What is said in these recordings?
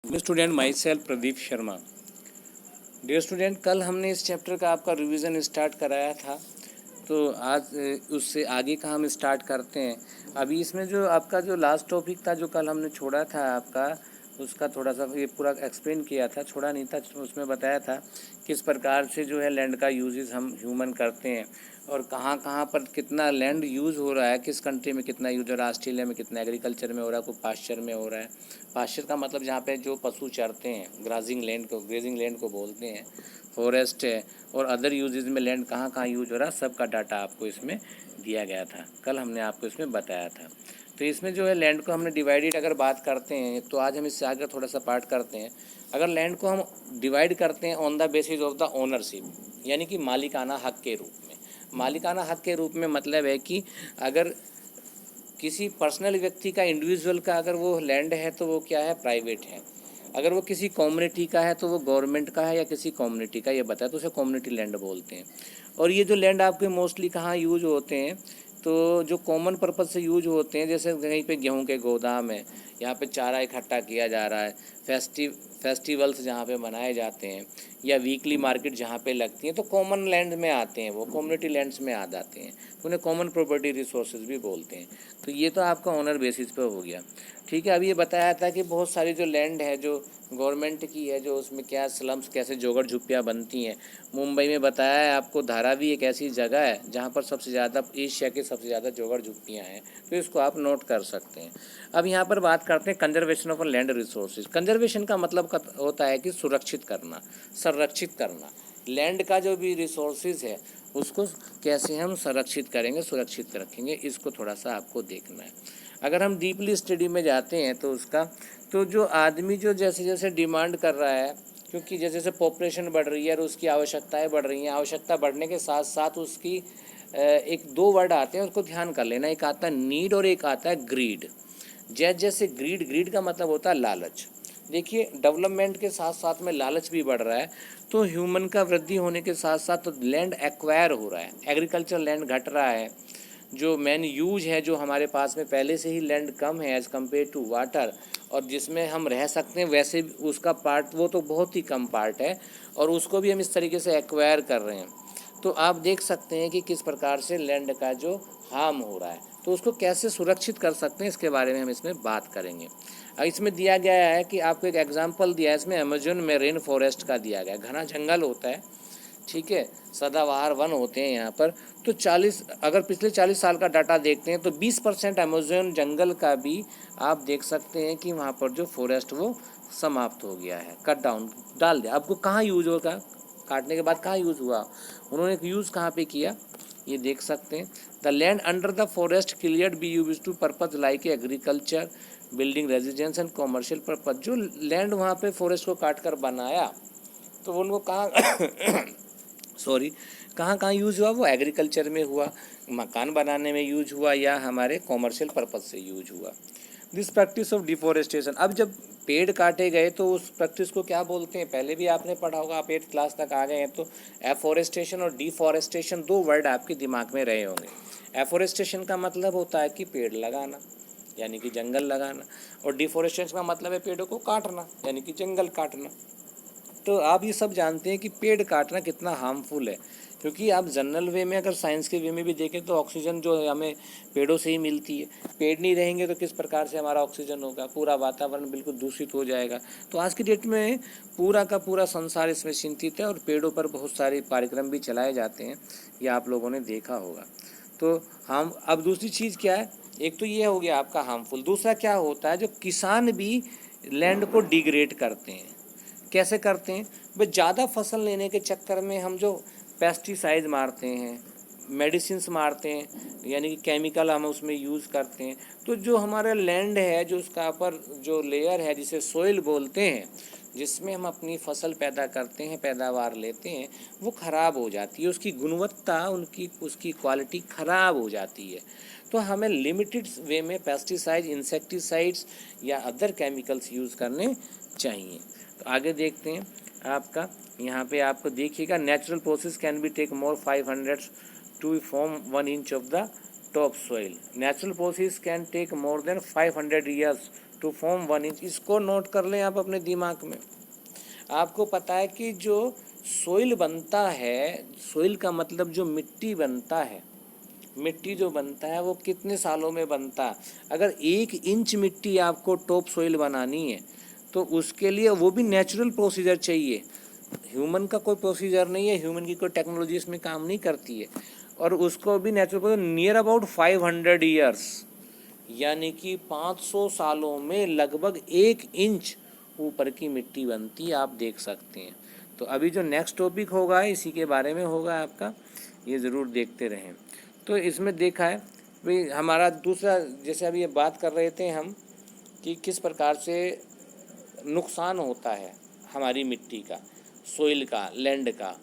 Student myself Pradeep Sharma. Dear student, कल हमने इस चैप्टर का आपका रिवीजन स्टार्ट कराया था, तो आज उससे आगे का हम स्टार्ट करते हैं। अभी इसमें जो आपका जो लास्ट टॉपिक था, जो कल हमने छोड़ा था आपका, उसका थोड़ा सा ये पूरा एक्सप्लेन किया था, छोड़ा नहीं था। उसमें बताया था किस प्रकार से जो है लैंड का यूजेस हम ह्यूमन करते हैं और कहाँ कहाँ पर कितना लैंड यूज़ हो रहा है, किस कंट्री में कितना यूज हो रहा है, ऑस्ट्रेलिया में कितना एग्रीकल्चर में हो रहा है, कोई पास्चर में हो रहा है। पास्चर का मतलब जहाँ पे जो पशु चरते हैं, ग्रेजिंग लैंड को बोलते हैं, फॉरेस्ट है, और अदर यूजेस में लैंड कहाँ कहाँ यूज हो रहा है, सबका डाटा आपको इसमें दिया गया था। कल हमने आपको इसमें बताया था। तो इसमें जो है लैंड को हमने डिवाइडेड अगर बात करते हैं, तो आज हम इससे आगे थोड़ा सा पार्ट करते हैं। अगर लैंड को हम डिवाइड करते हैं on the basis of the ownership, यानी कि मालिकाना हक के रूप में। मालिकाना हक के रूप में मतलब है कि अगर किसी पर्सनल व्यक्ति का, इंडिविजुअल का अगर वो लैंड है तो वो क्या है, प्राइवेट है। अगर वो किसी कम्युनिटी का है तो वो गवर्नमेंट का है, या किसी कम्युनिटी का, ये बताया तो उसे कम्युनिटी लैंड बोलते हैं। और ये जो लैंड आपके मोस्टली कहाँ यूज होते हैं, तो जो कॉमन पर्पज़ से यूज होते हैं, जैसे कहीं पे गेहूं के गोदाम है, यहाँ पे चारा इकट्ठा किया जा रहा है, फेस्टिवल्स जहाँ पे मनाए जाते हैं, या वीकली मार्केट जहाँ पे लगती हैं, तो कॉमन लैंड में आते हैं, वो कम्युनिटी लैंड्स में आ जाते हैं, तो उन्हें कॉमन प्रॉपर्टी रिसोर्सेज भी बोलते हैं। तो ये तो आपका ऑनर बेसिस पे हो गया। ठीक है, अभी ये बताया था कि बहुत सारी जो लैंड है जो गवर्नमेंट की है, जो उसमें क्या स्लम्स, कैसे जोगड़ झुप्पियाँ बनती हैं। मुंबई में बताया है आपको, धारावी एक ऐसी जगह है जहाँ पर सबसे ज़्यादा, एशिया की सबसे ज़्यादा जोगड़ झुप्पियाँ हैं, तो इसको आप नोट कर सकते हैं। अब यहाँ पर बात करते हैं conservation of land resources. Conservation का मतलब होता है कि सुरक्षित करना, संरक्षित करना। लैंड का जो भी रिसोर्सेज है उसको कैसे हम संरक्षित करेंगे, सुरक्षित रखेंगे, इसको थोड़ा सा आपको देखना है। अगर हम डीपली स्टडी में जाते हैं तो उसका, तो जो आदमी जो जैसे जैसे डिमांड कर रहा है, क्योंकि जैसे जैसे पॉपुलेशन बढ़ रही है और उसकी आवश्यकताएं बढ़ रही हैं, आवश्यकता बढ़ने के साथ साथ उसकी एक दो वर्ड आते हैं, उसको ध्यान कर लेना। एक आता है नीड और एक आता है ग्रीड। जैसे जैसे ग्रीड का मतलब होता है लालच। देखिए, डेवलपमेंट के साथ साथ में लालच भी बढ़ रहा है, तो ह्यूमन का वृद्धि होने के साथ साथ तो लैंड एक्वायर हो रहा है, एग्रीकल्चर लैंड घट रहा है। जो मेन यूज है, जो हमारे पास में पहले से ही लैंड कम है एज़ कम्पेयर टू वाटर, और जिसमें हम रह सकते हैं, वैसे उसका पार्ट वो तो बहुत ही कम पार्ट है, और उसको भी हम इस तरीके से एक्वायर कर रहे हैं। तो आप देख सकते हैं कि किस प्रकार से लैंड का जो हार्म हो रहा है, तो उसको कैसे सुरक्षित कर सकते हैं, इसके बारे में हम इसमें बात करेंगे। इसमें दिया गया है कि आपको एक एग्जांपल दिया है इसमें, अमेजन में रेन फॉरेस्ट का दिया गया है। घना जंगल होता है, ठीक है, सदाबहार वन होते हैं यहाँ पर। तो 40, अगर पिछले 40 साल का डाटा देखते हैं तो 20% अमेजन जंगल का भी आप देख सकते हैं कि वहाँ पर जो फॉरेस्ट वो समाप्त हो गया है, कट डाउन डाल दिया। आपको कहाँ यूज होगा, काटने के बाद कहाँ यूज़ हुआ, उन्होंने यूज़ कहाँ पे किया, ये देख सकते हैं। The land under the forest cleared be use to purpose like agriculture, building, residence and commercial purpose. जो लैंड वहाँ पे फॉरेस्ट को काट कर बनाया, तो उनको कहाँ सॉरी, कहाँ कहाँ यूज़ हुआ, वो एग्रीकल्चर में हुआ, मकान बनाने में यूज हुआ, या हमारे कॉमर्शियल पर्पज से यूज हुआ। दिस प्रैक्टिस ऑफ डिफॉरेस्टेशन, अब जब पेड़ काटे गए तो उस प्रैक्टिस को क्या बोलते हैं, पहले भी आपने पढ़ा होगा, आप 8th क्लास तक आ गए हैं तो। एफोरेस्टेशन और डिफॉरेस्टेशन, दो वर्ड आपके दिमाग में रहे होंगे। एफोरेस्टेशन का मतलब होता है कि पेड़ लगाना, यानी कि जंगल लगाना, और डिफॉरेस्टेशन का मतलब है पेड़ों को काटना, यानी कि जंगल काटना। तो आप ये सब जानते हैं कि पेड़ काटना कितना हार्मफुल है, क्योंकि आप जनरल वे में, अगर साइंस के वे में भी देखें तो ऑक्सीजन जो है हमें पेड़ों से ही मिलती है। पेड़ नहीं रहेंगे तो किस प्रकार से हमारा ऑक्सीजन होगा, पूरा वातावरण बिल्कुल दूषित हो जाएगा। तो आज की डेट में पूरा का पूरा संसार इसमें चिंतित है, और पेड़ों पर बहुत सारे कार्यक्रम भी चलाए जाते हैं, ये आप लोगों ने देखा होगा। तो हम अब दूसरी चीज़ क्या है, एक तो ये हो गया आपका हार्मफुल, दूसरा क्या होता है, जो किसान भी लैंड को डिग्रेड करते हैं। कैसे करते हैं भाई, ज़्यादा फसल लेने के चक्कर में हम जो पेस्टिसाइड मारते हैं, मेडिसिन्स मारते हैं, यानी कि केमिकल हम उसमें यूज़ करते हैं, तो जो हमारा लैंड है, जो उसका ऊपर जो लेयर है, जिसे सोइल बोलते हैं, जिसमें हम अपनी फसल पैदा करते हैं, पैदावार लेते हैं, वो ख़राब हो जाती है, उसकी गुणवत्ता, उसकी क्वालिटी ख़राब हो जाती है। तो हमें लिमिटेड वे में पेस्टिसाइड, इंसेक्टिसाइड्स या अदर केमिकल्स यूज़ करने चाहिए। तो आगे देखते हैं आपका, यहाँ पे आपको देखिएगा, natural process can be take more 500 to form 1 inch of the top soil. Natural process can take more than 500 years to form 1 inch. इसको नोट कर लें आप अपने दिमाग में। आपको पता है कि जो सोइल बनता है, सोइल का मतलब जो मिट्टी बनता है, मिट्टी जो बनता है वो कितने सालों में बनता है। अगर 1 इंच मिट्टी आपको टॉप सोइल बनानी है तो उसके लिए वो भी नेचुरल प्रोसीजर चाहिए। ह्यूमन का कोई प्रोसीजर नहीं है, ह्यूमन की कोई टेक्नोलॉजी इसमें काम नहीं करती है। और उसको भी नेचुरल नियर अबाउट 500 ईयर्स, यानी कि 500 सालों में लगभग 1 इंच ऊपर की मिट्टी बनती है, आप देख सकते हैं। तो अभी जो नेक्स्ट टॉपिक होगा इसी के बारे में होगा आपका, ये ज़रूर देखते रहें। तो इसमें देखा है भाई हमारा दूसरा, जैसे अभी ये बात कर रहे थे हम कि किस प्रकार से नुकसान होता है हमारी मिट्टी का, सोइल का, लैंड का,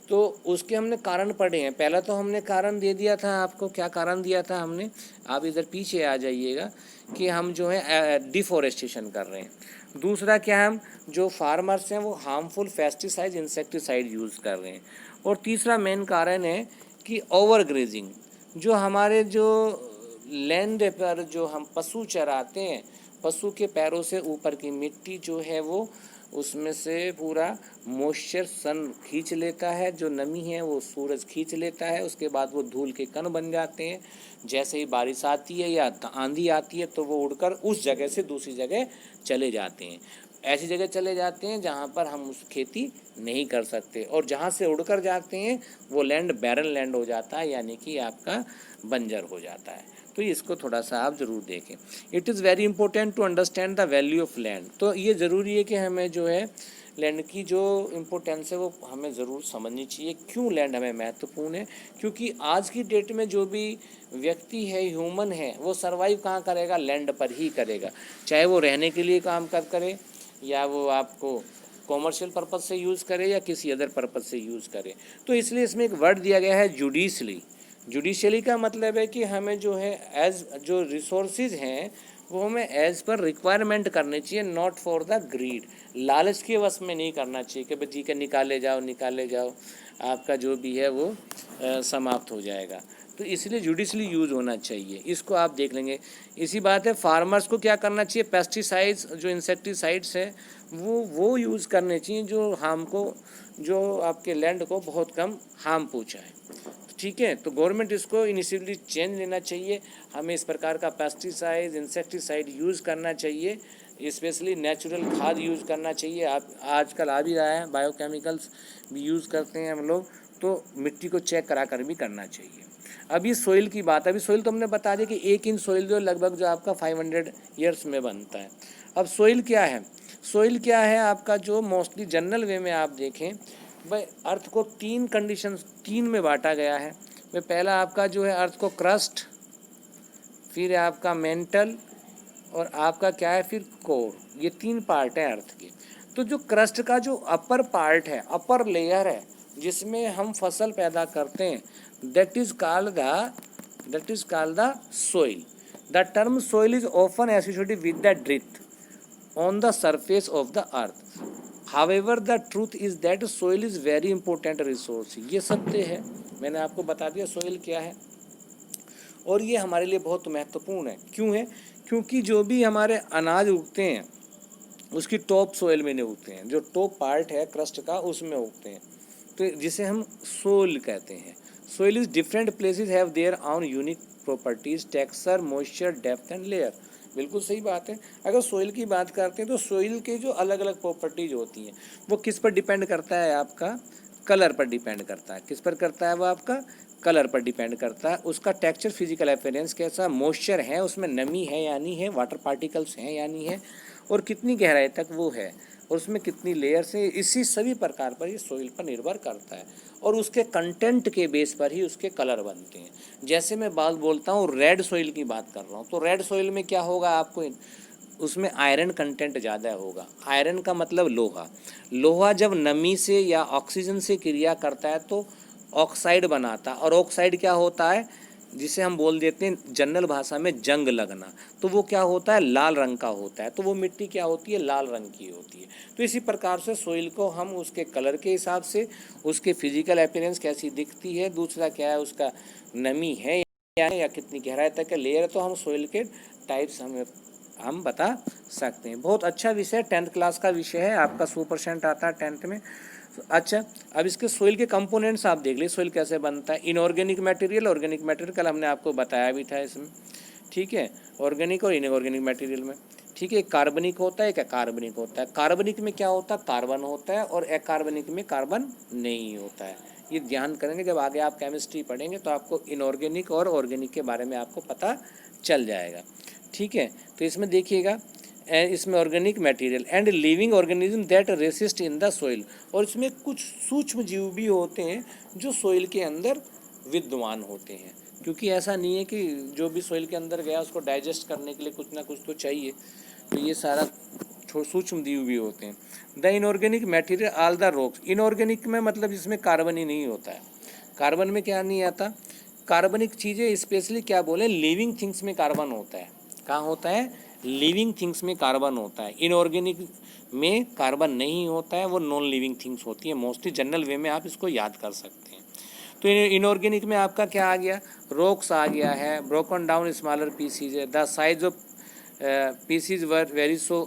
तो उसके हमने कारण पढ़े हैं। पहला तो हमने कारण दे दिया था आपको, क्या कारण दिया था हमने, आप इधर पीछे आ जाइएगा, कि हम जो है डिफॉरेस्टेशन कर रहे हैं। दूसरा क्या, हम जो फार्मर्स हैं वो हार्मफुल पेस्टिसाइड, इंसेक्टिसाइड यूज़ कर रहे हैं। और तीसरा मेन कारण है कि ओवर ग्रेजिंग, जो हमारे जो लैंड पर जो हम पशु चराते हैं, पशु के पैरों से ऊपर की मिट्टी जो है वो उसमें से पूरा मॉइस्चर सन खींच लेता है, जो नमी है वो सूरज खींच लेता है। उसके बाद वो धूल के कण बन जाते हैं। जैसे ही बारिश आती है या आंधी आती है तो वो उड़कर उस जगह से दूसरी जगह चले जाते हैं। ऐसी जगह चले जाते हैं जहाँ पर हम उस खेती नहीं कर सकते, और जहाँ से उड़कर जाते हैं वो लैंड बैरन लैंड हो जाता है, यानी कि आपका बंजर हो जाता है। तो इसको थोड़ा सा आप ज़रूर देखें। It is very important to understand the value of land. तो ये ज़रूरी है कि हमें जो है लैंड की जो इम्पोर्टेंस है वो हमें ज़रूर समझनी चाहिए। क्यों लैंड हमें महत्वपूर्ण है, क्योंकि आज की डेट में जो भी व्यक्ति है, ह्यूमन है, वो सर्वाइव कहाँ करेगा, लैंड पर ही करेगा। चाहे वो रहने के लिए काम करे या वो आपको कॉमर्शियल पर्पज़ से यूज़ करे या किसी अदर पर्पज़ से यूज़ करे। तो इसलिए इसमें एक वर्ड दिया गया है जुडिशली। जुडिशली का मतलब है कि हमें जो है एज जो रिसोर्सेज हैं वो हमें एज पर रिक्वायरमेंट करनी चाहिए, नॉट फॉर द ग्रीड। लालच के वश में नहीं करना चाहिए कि भाई ठीक है निकाले जाओ, आपका जो भी है वो समाप्त हो जाएगा। तो इसलिए जुडिशली यूज़ होना चाहिए, इसको आप देख लेंगे। इसी बात है, फार्मर्स को क्या करना चाहिए, पेस्टिसाइड्स जो इंसेक्टिसाइड्स है वो यूज़ करने चाहिए जो आपके लैंड को बहुत कम हार्म पहुँचाए। ठीक है, तो गवर्नमेंट इसको इनिशियली चेंज लेना चाहिए। हमें इस प्रकार का पेस्टिसाइड, इंसेक्टिसाइड यूज़ करना चाहिए, स्पेशली नेचुरल खाद यूज़ करना चाहिए। आप आजकल आ भी रहा है, बायोकेमिकल्स भी यूज़ करते हैं हम लोग, तो मिट्टी को चेक करा कर भी करना चाहिए। अभी सोइल की बात, अभी सोइल तो हमने बता दिया कि 1 इंच सोइल जो लगभग जो आपका 500 ईयर्स में बनता है। अब सोइल क्या है, सोइल क्या है आपका, जो मोस्टली जनरल वे में आप देखें भाई अर्थ को 3 में बांटा गया है। भाई पहला आपका जो है अर्थ को क्रस्ट, फिर आपका मेंटल, और आपका क्या है फिर कोर। ये 3 पार्ट है अर्थ के। तो जो क्रस्ट का जो अपर पार्ट है, अपर लेयर है, जिसमें हम फसल पैदा करते हैं, that is called the soil. The term soil is often associated with the dirt on the surface of the earth. However, the truth is that soil is very important resource. ये सत्य है, मैंने आपको बता दिया सोइल क्या है, और ये हमारे लिए बहुत महत्वपूर्ण है। क्यों है, क्योंकि जो भी हमारे अनाज उगते हैं उसकी टॉप सोइल में नहीं उगते हैं, जो टॉप पार्ट है क्रस्ट का उसमें उगते हैं, तो जिसे हम सोइल कहते हैं। Soil is different places have their on unique properties, texture, moisture, depth and layer. बिल्कुल सही बात है। अगर सोइल की बात करते हैं तो सोइल के जो अलग अलग प्रॉपर्टीज होती हैं वो किस पर डिपेंड करता है, आपका कलर पर डिपेंड करता है। किस पर करता है, वो आपका कलर पर डिपेंड करता है। उसका टेक्सचर, फिजिकल अपीयरेंस कैसा, मॉइस्चर है, उसमें नमी है या नहीं है, वाटर पार्टिकल्स हैं या नहीं है, और कितनी गहराई तक वो है, और उसमें कितनी लेयर्स है, इसी सभी प्रकार पर ये सोइल पर निर्भर करता है। और उसके कंटेंट के बेस पर ही उसके कलर बनते हैं। जैसे मैं बात बोलता हूँ रेड सोइल की बात कर रहा हूँ, तो रेड सोइल में क्या होगा, आपको उसमें आयरन कंटेंट ज़्यादा होगा। आयरन का मतलब लोहा। लोहा जब नमी से या ऑक्सीजन से क्रिया करता है तो ऑक्साइड बनाता है, और ऑक्साइड क्या होता है, जिसे हम बोल देते हैं जनरल भाषा में जंग लगना, तो वो क्या होता है, लाल रंग का होता है। तो वो मिट्टी क्या होती है, लाल रंग की होती है। तो इसी प्रकार से सोइल को हम उसके कलर के हिसाब से, उसके फिजिकल अपीयरेंस कैसी दिखती है, दूसरा क्या है उसका नमी है या कितनी गहराई तक है लेयर, तो हम सोइल के टाइप्स हमें हम बता सकते हैं। बहुत अच्छा विषय, 10th क्लास का विषय है आपका, 100% आता है 10th में। अच्छा, अब इसके सोइल के कंपोनेंट्स आप देख लीजिए, सोइल कैसे बनता है। इनऑर्गेनिक मटेरियल, ऑर्गेनिक मटेरियल कल हमने आपको बताया भी था इसमें, ठीक है, ऑर्गेनिक और इनऑर्गेनिक मटेरियल में, ठीक है। कार्बनिक होता है, क्या कार्बनिक होता है। कार्बनिक में क्या होता है, कार्बन होता है, और अकार्बनिक में कार्बन नहीं होता है। ये ध्यान करेंगे, जब आगे आप केमिस्ट्री पढ़ेंगे तो आपको इनऑर्गेनिक और ऑर्गेनिक के बारे में आपको पता चल जाएगा, ठीक है। तो इसमें देखिएगा, इसमें organic material and living organism that resist in the soil, और इसमें कुछ सूक्ष्म जीव भी होते हैं जो सोइल के अंदर विद्यमान होते हैं, क्योंकि ऐसा नहीं है कि जो भी सोइल के अंदर गया उसको डाइजेस्ट करने के लिए कुछ ना कुछ तो चाहिए, तो ये सारा सूक्ष्म जीव भी होते हैं। The inorganic material all the rocks, inorganic में मतलब जिसमें कार्बन ही नहीं होता है। कार्बन में क्या नहीं आता, कार्बनिक चीज़ें स्पेशली क्या बोले, लिविंग थिंग्स में कार्बन होता है। कहाँ होता है, लिविंग थिंग्स में कार्बन होता है। इनऑर्गेनिक में कार्बन नहीं होता है, वो नॉन लिविंग थिंग्स होती है मोस्टली। जनरल वे में आप इसको याद कर सकते हैं। तो इनऑर्गेनिक में आपका क्या आ गया, रॉक्स आ गया है, ब्रोकन डाउन स्मॉलर पीसीज है, the size of pieces were very so,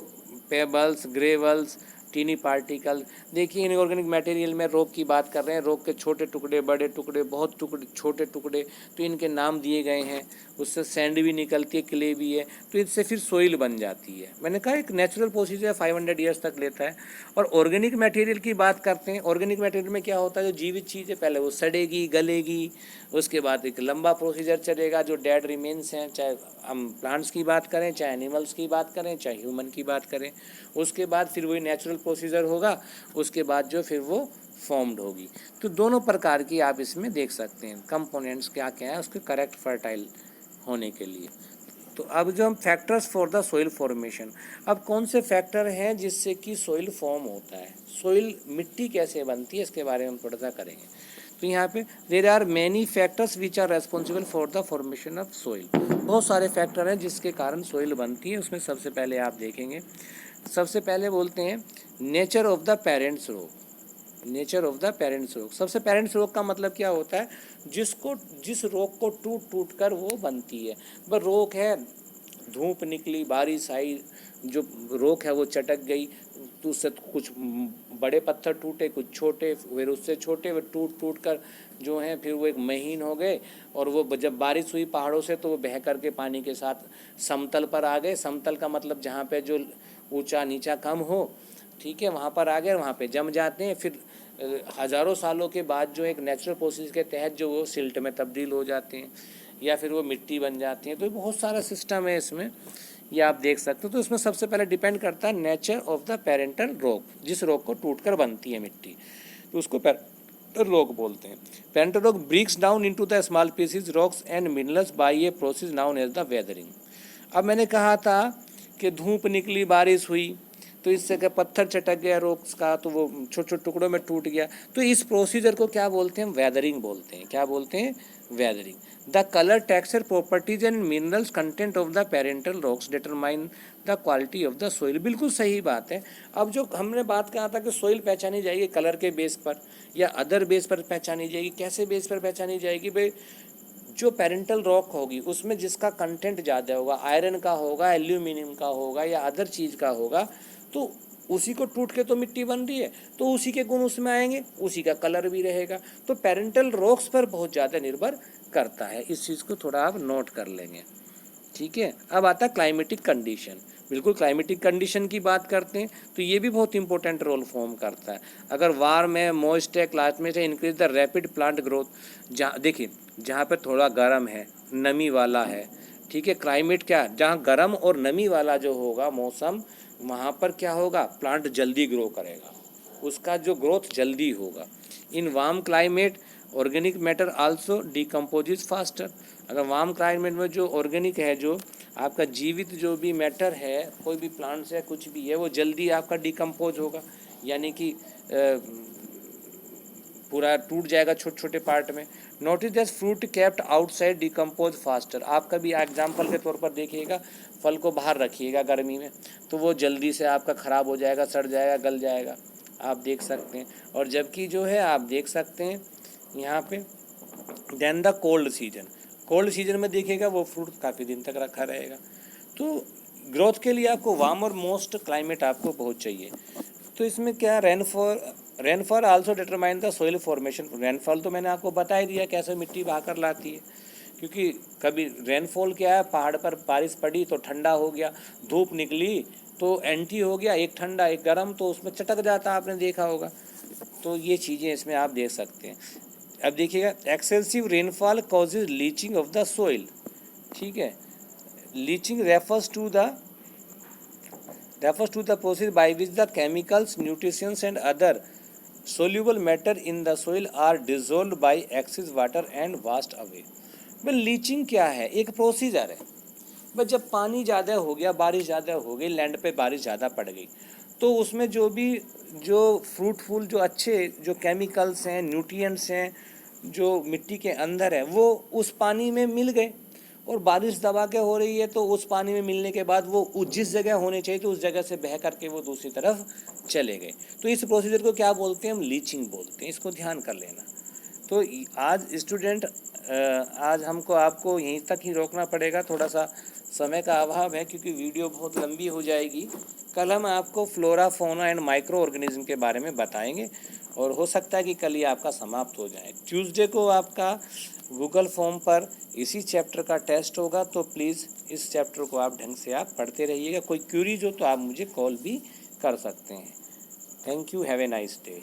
pebbles, gravels, tiny particle. देखिए इनऑर्गेनिक मटेरियल में रॉक की बात कर रहे हैं, रॉक के छोटे टुकड़े, बड़े टुकड़े, बहुत टुकड़े, छोटे टुकड़े, तो इनके नाम दिए गए हैं। उससे सैंड भी निकलती है, क्ले भी है, तो इससे फिर सोइल बन जाती है। मैंने कहा एक नेचुरल प्रोसीजर 500 ईयर्स तक लेता है। और ऑर्गेनिक मटेरियल की बात करते हैं, ऑर्गेनिक मटेरियल में क्या होता है, जो जीवित चीज़ है पहले वो सड़ेगी, गलेगी, उसके बाद एक लंबा प्रोसीजर चलेगा जो डेड रिमेन्स हैं, चाहे हम प्लांट्स की बात करें, चाहे एनिमल्स की बात करें, चाहे ह्यूमन की बात करें। उसके बाद फिर वही नेचुरल प्रोसीजर होगा, उसके बाद जो फिर वो फॉर्म्ड होगी। तो दोनों प्रकार की आप इसमें देख सकते हैं कंपोनेंट्स क्या क्या है उसके करेक्ट फर्टाइल होने के लिए। तो अब जो हम factors for the soil formation, अब कौन से फैक्टर हैं जिससे कि सोइल फॉर्म होता है, सोइल मिट्टी कैसे बनती है, इसके बारे में हम थोड़ा सा करेंगे। तो यहाँ पे there are many factors which are responsible for the formation of soil. बहुत सारे फैक्टर हैं जिसके कारण सोइल बनती है। उसमें सबसे पहले आप देखेंगे, सबसे पहले बोलते हैं nature of the parents rock. Nature of the parents rock, सबसे पेरेंट्स रॉक का मतलब क्या होता है, जिस रॉक को टूट टूट कर वो बनती है। बस रॉक है, धूप निकली, बारिश आई, जो रॉक है वो चटक गई, तो उससे कुछ बड़े पत्थर टूटे, कुछ छोटे, फिर उससे छोटे, वे टूट टूट कर जो हैं फिर वो एक महीन हो गए। और वो जब बारिश हुई पहाड़ों से तो वो बह कर के पानी के साथ समतल पर आ गए। समतल का मतलब जहाँ पे जो ऊंचा नीचा कम हो, ठीक है, वहाँ पर आ गए, वहाँ पे जम जाते हैं। फिर हज़ारों सालों के बाद जो एक नेचुरल प्रोसेस के तहत जो वो सिल्ट में तब्दील हो जाते हैं या फिर वो मिट्टी बन जाती है। तो बहुत सारा सिस्टम है इसमें, ये आप देख सकते हो। तो इसमें सबसे पहले डिपेंड करता है nature of the parental rock, जिस रॉक को टूटकर बनती है मिट्टी, तो उसको पेरेंटल रॉक बोलते हैं। Parental rock breaks down into the small pieces rocks and minerals by a process known as the weathering. अब मैंने कहा था कि धूप निकली, बारिश हुई, तो इससे क्या पत्थर चटक गया रॉक्स का, तो वो छोटे छोटे टुकड़ों में टूट गया। तो इस प्रोसीजर को क्या बोलते हैं, वेदरिंग बोलते हैं। क्या बोलते हैं, weathering. The colour, texture, properties and minerals content of the parental rocks determine the quality of the soil. बिल्कुल सही बात है। अब जो हमने बात कहा था कि सोइल पहचानी जाएगी कलर के बेस पर या अदर बेस पर पहचानी जाएगी, कैसे बेस पर पहचानी जाएगी भाई, जो पेरेंटल रॉक होगी उसमें जिसका कंटेंट ज़्यादा होगा, आयरन का होगा, एल्यूमिनियम का होगा या अदर चीज़ का होगा, तो उसी को टूट के तो मिट्टी बन रही है, तो उसी के गुण उसमें आएंगे, उसी का कलर भी रहेगा। तो पेरेंटल रॉक्स पर बहुत ज़्यादा निर्भर करता है। इस चीज़ को थोड़ा आप नोट कर लेंगे, ठीक है। अब आता है क्लाइमेटिक कंडीशन। बिल्कुल क्लाइमेटिक कंडीशन की बात करते हैं तो ये भी बहुत इंपॉर्टेंट रोल फॉर्म करता है। अगर वार्म है, मॉइस्ट है, क्लाइमेट है, increase the rapid plant growth. जहाँ देखिए, जहाँ पे थोड़ा गर्म है, नमी वाला है, ठीक है, क्लाइमेट क्या, जहाँ गर्म और नमी वाला जो होगा मौसम, वहाँ पर क्या होगा, प्लांट जल्दी ग्रो करेगा, उसका जो ग्रोथ जल्दी होगा। In warm climate organic matter also decomposes faster. अगर वार्म क्लाइमेट में जो ऑर्गेनिक है, जो आपका जीवित जो भी मैटर है, कोई भी प्लांट्स है, कुछ भी है, वो जल्दी आपका डिकम्पोज होगा, यानी कि पूरा टूट जाएगा छोटे छोटे पार्ट में। Notice that fruit kept outside decompose faster. आप कभी एग्जाम्पल के तौर पर देखिएगा, फल को बाहर रखिएगा गर्मी में, तो वो जल्दी से आपका ख़राब हो जाएगा, सड़ जाएगा, गल जाएगा, आप देख सकते हैं। और जबकि जो है आप देख सकते हैं यहाँ पे, then the cold season, cold season में देखिएगा वो फ्रूट काफ़ी दिन तक रखा रहेगा। तो ग्रोथ के लिए आपको वार्म और मोस्ट क्लाइमेट आपको बहुत चाहिए। तो इसमें क्या rainfall also determine the soil formation. Rainfall तो मैंने आपको बता ही दिया कैसे मिट्टी बहा कर लाती है, क्योंकि कभी रेनफॉल क्या है, पहाड़ पर बारिश पड़ी तो ठंडा हो गया, धूप निकली तो एंटी हो गया, एक ठंडा एक गर्म, तो उसमें चटक जाता, आपने देखा होगा। तो ये चीज़ें इसमें आप देख सकते हैं। अब देखिएगा, excessive rainfall causes leaching of the soil. ठीक है, leaching refers to the process by which the chemicals, nutritions and other soluble matter in the soil are dissolved by excess water and washed away। बस leaching क्या है, एक procedure है। बस जब पानी ज़्यादा हो गया, बारिश ज़्यादा हो गई, लैंड पे बारिश ज़्यादा पड़ गई, तो उसमें जो फ्रूटफुल, जो अच्छे जो केमिकल्स हैं, न्यूट्रिएंट्स हैं, जो मिट्टी के अंदर है, वो उस पानी में मिल गए। और बारिश दबा के हो रही है तो उस पानी में मिलने के बाद वो जिस जगह होने चाहिए तो उस जगह से बह करके वो दूसरी तरफ चले गए। तो इस प्रोसीजर को क्या बोलते हैं, हम लीचिंग बोलते हैं। इसको ध्यान कर लेना। तो आज स्टूडेंट, आज हमको आपको यहीं तक ही रोकना पड़ेगा, थोड़ा सा समय का अभाव है क्योंकि वीडियो बहुत लंबी हो जाएगी। कल हम आपको flora, fauna and micro organism के बारे में बताएंगे और हो सकता है कि कल ही आपका समाप्त हो जाए। ट्यूसडे को आपका गूगल फॉर्म पर इसी चैप्टर का टेस्ट होगा, तो प्लीज़ इस चैप्टर को आप ढंग से आप पढ़ते रहिएगा। कोई क्यूरीज हो तो आप मुझे कॉल भी कर सकते हैं। Thank you, have a nice day.